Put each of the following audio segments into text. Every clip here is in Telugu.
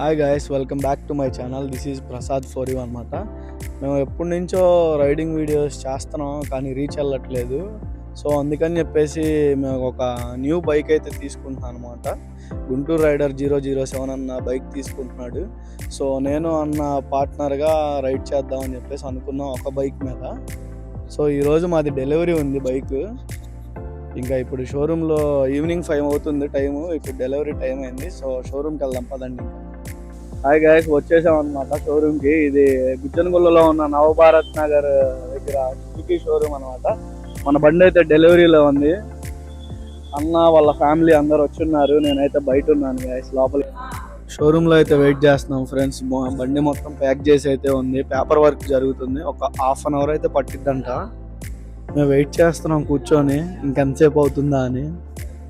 Hi guys, welcome back to my channel. This is Prasad for you అనమాట. మేము ఎప్పటి నుంచో రైడింగ్ వీడియోస్ చేస్తున్నాం, కానీ రీచ్ వెళ్ళట్లేదు. సో అందుకని చెప్పేసి మేము ఒక న్యూ బైక్ అయితే తీసుకుంటున్నాను అనమాట. గుంటూరు రైడర్ 007 అన్న బైక్ తీసుకుంటున్నాడు. సో నేను అన్న పార్ట్నర్గా రైడ్ చేద్దామని చెప్పేసి అనుకున్నాం ఒక బైక్ మీద. సో ఈరోజు మాది డెలివరీ ఉంది బైక్. ఇంకా ఇప్పుడు షోరూంలో ఈవినింగ్ 5 అవుతుంది టైము. ఇప్పుడు డెలివరీ టైం అయింది. సో షోరూమ్కి వెళ్దాం పదండి. హాయ్ గాయస్, వచ్చేసాం అనమాట షోరూమ్కి. ఇది గుజ్జనగుళ్ళలో ఉన్న నవభారత్ నగర్ దగ్గర సుజుకి షోరూమ్ అనమాట. మన బండి అయితే డెలివరీలో ఉంది. అన్న వాళ్ళ ఫ్యామిలీ అందరు వచ్చున్నారు, నేనైతే బయట ఉన్నాను గాయస్. లోపల షోరూంలో అయితే వెయిట్ చేస్తున్నాం ఫ్రెండ్స్. బండి మొత్తం ప్యాక్ చేసి అయితే ఉంది, పేపర్ వర్క్ జరుగుతుంది. ఒక హాఫ్ అన్ అవర్ అయితే పట్టిద్దంట. మేము వెయిట్ చేస్తున్నాం కూర్చొని, ఇంకెంతసేపు అవుతుందా అని.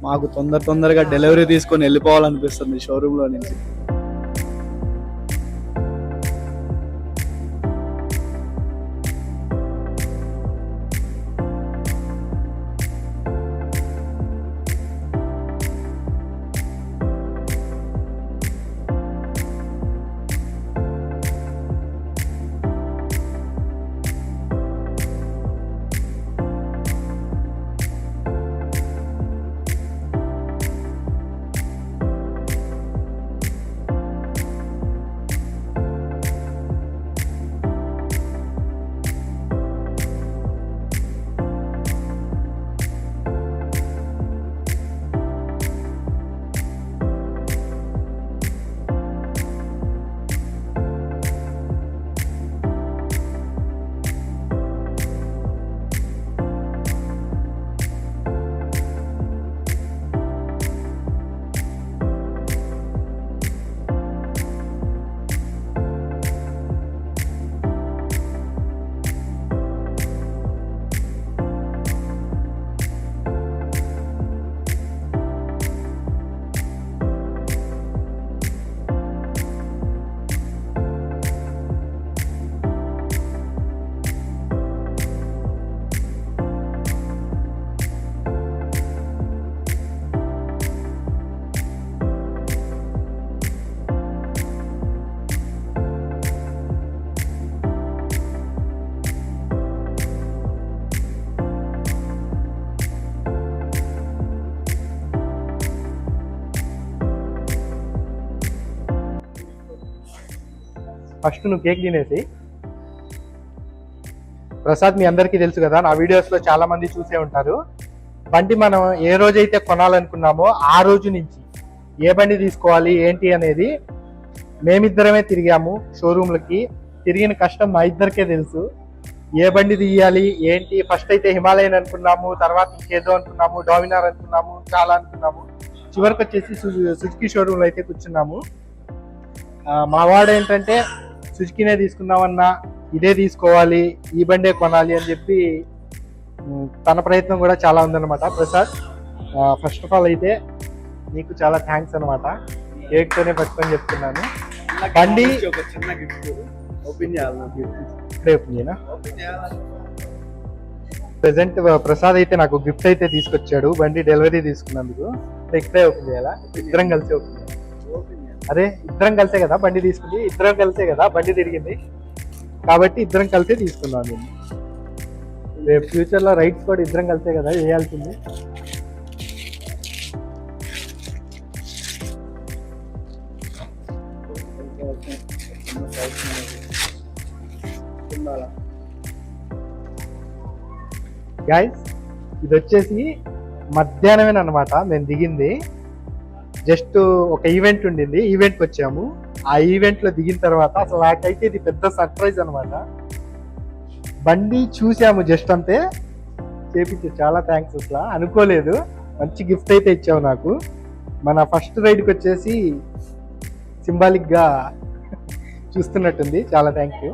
మాకు తొందరగా డెలివరీ తీసుకొని వెళ్ళిపోవాలనిపిస్తుంది షోరూంలో నుంచి. ఫస్ట్ నువ్వు కేక్ తినేసి. ప్రసాద్ మీ అందరికీ తెలుసు కదా, నా వీడియోస్లో చాలా మంది చూసే ఉంటారు. బండి మనం ఏ రోజైతే కొనాలనుకున్నామో ఆ రోజు నుంచి ఏ బండి తీసుకోవాలి ఏంటి అనేది మేమిద్దరమే తిరిగాము షోరూమ్లకి. తిరిగిన కష్టం మా ఇద్దరికే తెలుసు. ఏ బండి తీయాలి ఏంటి. ఫస్ట్ అయితే హిమాలయన్ అనుకున్నాము, తర్వాత ఇంకేదో అనుకున్నాము, డామినార్ అనుకున్నాము, చాలా అనుకున్నాము. చివరికి వచ్చేసి సుజుకి షోరూమ్లో అయితే కూర్చున్నాము. మా వాడు ఏంటంటే సుజుకినే తీసుకుందామన్నా, ఇదే తీసుకోవాలి, ఈ బండే కొనాలి అని చెప్పి తన ప్రయత్నం కూడా చాలా ఉందన్నమాట. ప్రసాద్, ఫస్ట్ ఆఫ్ ఆల్ అయితే నీకు చాలా థ్యాంక్స్ అనమాట. కేక్తోనే పట్టుకొని చెప్తున్నాను. బండి ఒక చిన్న గిఫ్ట్ ఓపెన్ చేయాలి. ఇక్కడే ఓపెన్ చేయనా? ప్రెసెంట్ ప్రసాద్ అయితే నాకు గిఫ్ట్ అయితే తీసుకొచ్చాడు బండి డెలివరీ తీసుకున్నందుకు. ఇక్కడే ఓపెన్ చేయాలా? ఇద్దరం కలిసి ఓపెన్ చేయాలి. అరే ఇద్దరం కలిసే కదా బండి తీసుకుంది, ఇద్దరం కలిసే కదా బండి తిరిగింది, కాబట్టి ఇద్దరం కలిసే తీసుకున్నాను నేను. రేపు ఫ్యూచర్లో రైడ్స్ కూడా ఇద్దరం కలిసే కదా చేయాల్సింది. గైస్, ఇది వచ్చేసి మధ్యాహ్నమేనమాట మేము దిగింది. జస్ట్ ఒక ఈవెంట్ ఉండింది, ఈవెంట్కి వచ్చాము. ఆ ఈవెంట్లో దిగిన తర్వాత అసలు నాకైతే ఇది పెద్ద సర్ప్రైజ్ అనమాట. బండి చూసాము జస్ట్ అంతే, చేపించు. చాలా థ్యాంక్స్. అసలు అనుకోలేదు, మంచి గిఫ్ట్ అయితే ఇచ్చావు నాకు. మన ఫస్ట్ రైడ్కి వచ్చేసి సింబాలిక్గా చూస్తున్నట్టుంది. చాలా థ్యాంక్ యూ.